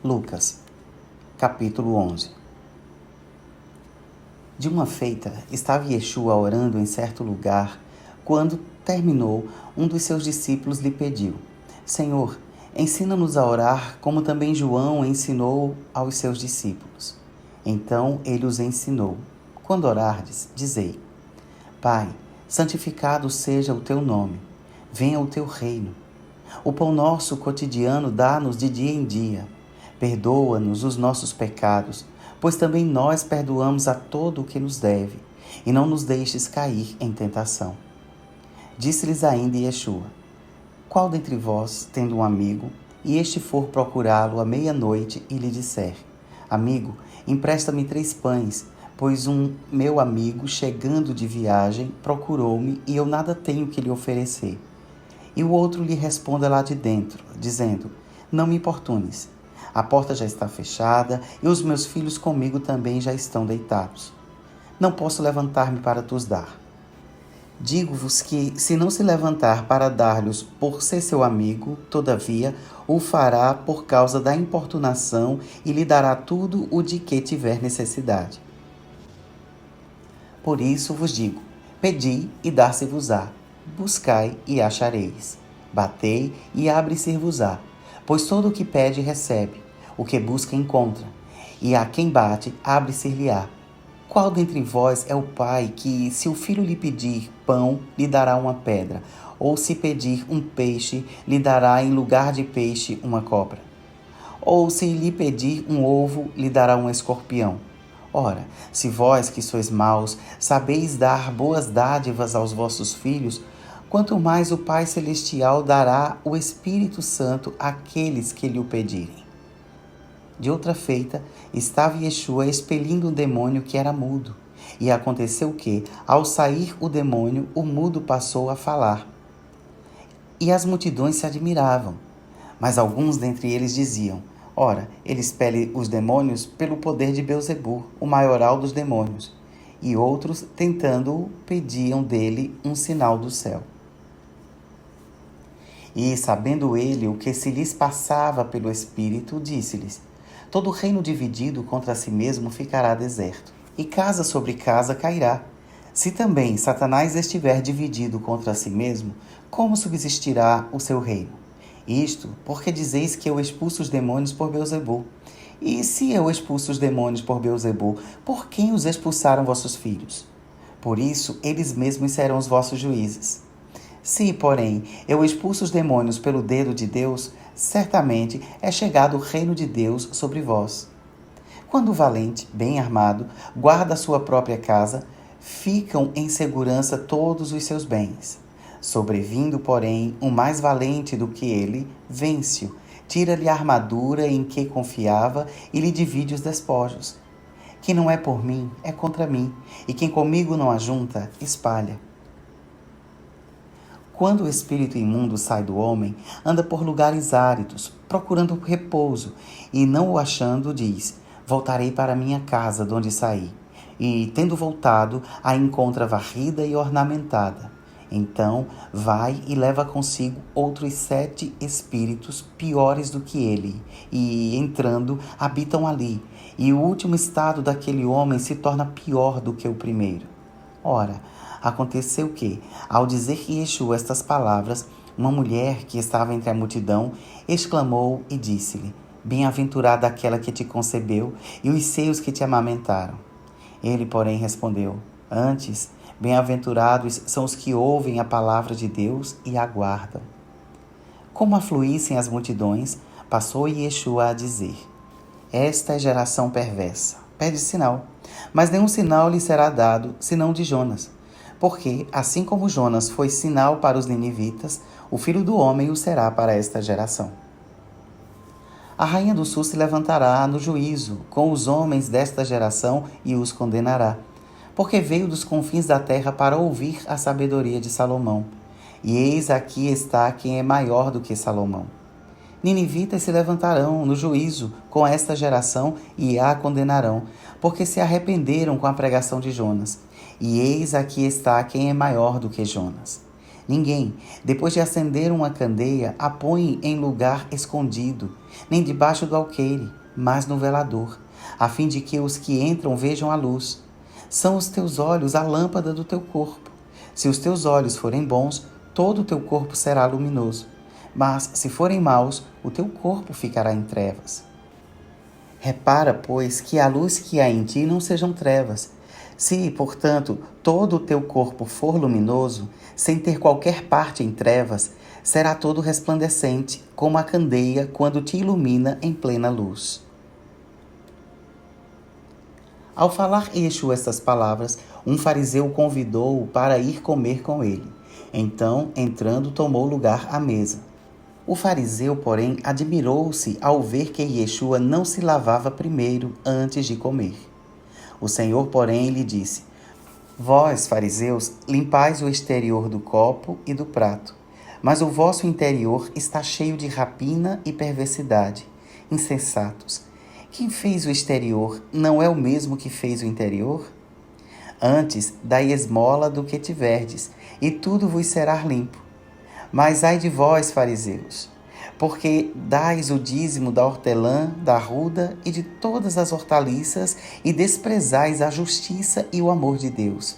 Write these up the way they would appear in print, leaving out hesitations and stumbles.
Lucas, capítulo 11. De uma feita, estava Yeshua orando em certo lugar. Quando terminou, um dos seus discípulos lhe pediu: Senhor, ensina-nos a orar, como também João ensinou aos seus discípulos. Então ele os ensinou: Quando orardes, dizei: Pai, santificado seja o teu nome. Venha o teu reino. O pão nosso cotidiano dá-nos de dia em dia. Perdoa-nos os nossos pecados, pois também nós perdoamos a todo o que nos deve, e não nos deixes cair em tentação. Disse-lhes ainda Yeshua: Qual dentre vós, tendo um amigo, e este for procurá-lo à meia-noite e lhe disser: Amigo, empresta-me 3 pães, pois um meu amigo, chegando de viagem, procurou-me e eu nada tenho que lhe oferecer. E o outro lhe responda lá de dentro, dizendo: Não me importunes. A porta já está fechada e os meus filhos comigo também já estão deitados. Não posso levantar-me para te dar. Digo-vos que, se não se levantar para dar-lhes por ser seu amigo, todavia o fará por causa da importunação e lhe dará tudo o de que tiver necessidade. Por isso vos digo: pedi e dar-se-vos-á, buscai e achareis, batei e abre-se-vos-á, pois todo o que pede recebe, o que busca encontra, e a quem bate abre-se-lhe-á. Qual dentre vós é o pai que, se o filho lhe pedir pão, lhe dará uma pedra, ou se pedir um peixe, lhe dará em lugar de peixe uma cobra? Ou se lhe pedir um ovo, lhe dará um escorpião? Ora, se vós que sois maus, sabeis dar boas dádivas aos vossos filhos, quanto mais o Pai Celestial dará o Espírito Santo àqueles que lhe o pedirem. De outra feita, estava Yeshua expelindo um demônio que era mudo. E aconteceu que, ao sair o demônio, o mudo passou a falar. E as multidões se admiravam. Mas alguns dentre eles diziam: Ora, ele expele os demônios pelo poder de Belzebu, o maioral dos demônios. E outros, tentando-o, pediam dele um sinal do céu. E, sabendo ele o que se lhes passava pelo Espírito, disse-lhes: Todo reino dividido contra si mesmo ficará deserto, e casa sobre casa cairá. Se também Satanás estiver dividido contra si mesmo, como subsistirá o seu reino? Isto porque dizeis que eu expulso os demônios por Belzebu. E se eu expulso os demônios por Belzebu, por quem os expulsaram vossos filhos? Por isso, eles mesmos serão os vossos juízes. Se, porém, eu expulso os demônios pelo dedo de Deus, certamente é chegado o reino de Deus sobre vós. Quando o valente, bem armado, guarda a sua própria casa, ficam em segurança todos os seus bens. Sobrevindo, porém, um mais valente do que ele, vence-o, tira-lhe a armadura em que confiava e lhe divide os despojos. Quem não é por mim, é contra mim, e quem comigo não ajunta, espalha. Quando o espírito imundo sai do homem, anda por lugares áridos, procurando repouso, e não o achando, diz: Voltarei para minha casa, de onde saí. E, tendo voltado, a encontra varrida e ornamentada. Então vai e leva consigo outros 7 espíritos piores do que ele, e, entrando, habitam ali, e o último estado daquele homem se torna pior do que o primeiro. Ora, aconteceu que, ao dizer Yeshua estas palavras, uma mulher que estava entre a multidão exclamou e disse-lhe: Bem-aventurada aquela que te concebeu e os seios que te amamentaram. Ele, porém, respondeu: Antes, bem-aventurados são os que ouvem a palavra de Deus e a guardam. Como afluíssem as multidões, passou Yeshua a dizer: Esta é geração perversa, pede sinal, mas nenhum sinal lhe será dado, senão de Jonas. Porque, assim como Jonas foi sinal para os ninivitas, o Filho do Homem o será para esta geração. A rainha do sul se levantará no juízo com os homens desta geração e os condenará, porque veio dos confins da terra para ouvir a sabedoria de Salomão. E eis aqui está quem é maior do que Salomão. Ninivitas se levantarão no juízo com esta geração e a condenarão, porque se arrependeram com a pregação de Jonas. E eis aqui está quem é maior do que Jonas. Ninguém, depois de acender uma candeia, a põe em lugar escondido, nem debaixo do alqueire, mas no velador, a fim de que os que entram vejam a luz. São os teus olhos a lâmpada do teu corpo. Se os teus olhos forem bons, todo o teu corpo será luminoso. Mas, se forem maus, o teu corpo ficará em trevas. Repara, pois, que a luz que há em ti não sejam trevas. Se, portanto, todo o teu corpo for luminoso, sem ter qualquer parte em trevas, será todo resplandecente, como a candeia quando te ilumina em plena luz. Ao falar Yeshua estas palavras, um fariseu o convidou para ir comer com ele. Então, entrando, tomou lugar à mesa. O fariseu, porém, admirou-se ao ver que Yeshua não se lavava primeiro antes de comer. O Senhor, porém, lhe disse: Vós, fariseus, limpais o exterior do copo e do prato, mas o vosso interior está cheio de rapina e perversidade. Insensatos! Quem fez o exterior não é o mesmo que fez o interior? Antes, dai esmola do que tiverdes, e tudo vos será limpo. Mas ai de vós, fariseus, porque dais o dízimo da hortelã, da arruda e de todas as hortaliças, e desprezais a justiça e o amor de Deus.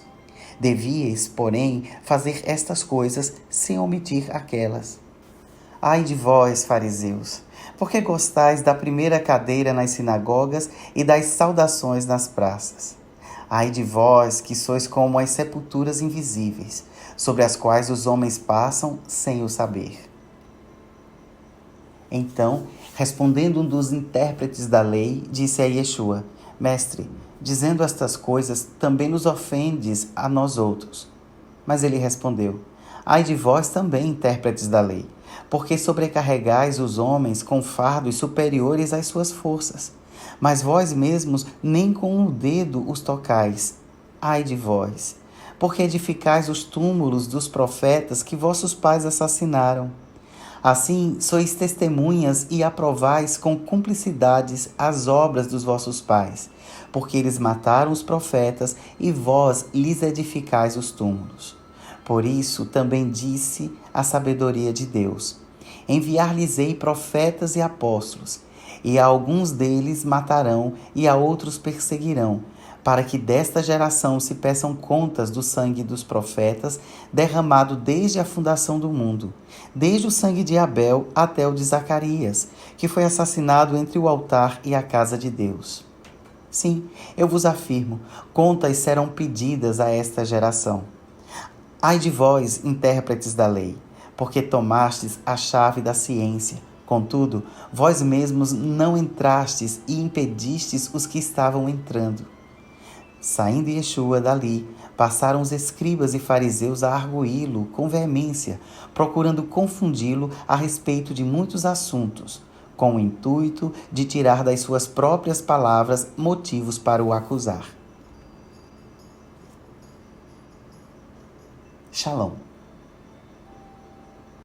Devíeis, porém, fazer estas coisas sem omitir aquelas. Ai de vós, fariseus, porque gostais da primeira cadeira nas sinagogas e das saudações nas praças. Ai de vós, que sois como as sepulturas invisíveis, sobre as quais os homens passam sem o saber. Então, respondendo um dos intérpretes da lei, disse a Yeshua: Mestre, dizendo estas coisas, também nos ofendes a nós outros. Mas ele respondeu: Ai de vós também, intérpretes da lei, porque sobrecarregais os homens com fardos superiores às suas forças, mas vós mesmos nem com o dedo os tocais. Ai de vós, porque edificais os túmulos dos profetas que vossos pais assassinaram. Assim, sois testemunhas e aprovais com cumplicidades as obras dos vossos pais, porque eles mataram os profetas e vós lhes edificais os túmulos. Por isso também disse a sabedoria de Deus: Enviar-lhes-ei profetas e apóstolos, e a alguns deles matarão e a outros perseguirão, para que desta geração se peçam contas do sangue dos profetas, derramado desde a fundação do mundo, desde o sangue de Abel até o de Zacarias, que foi assassinado entre o altar e a casa de Deus. Sim, eu vos afirmo, contas serão pedidas a esta geração. Ai de vós, intérpretes da lei, porque tomastes a chave da ciência. Contudo, vós mesmos não entrastes e impedistes os que estavam entrando. Saindo Yeshua dali, passaram os escribas e fariseus a arguí-lo com veemência, procurando confundi-lo a respeito de muitos assuntos, com o intuito de tirar das suas próprias palavras motivos para o acusar. Shalom.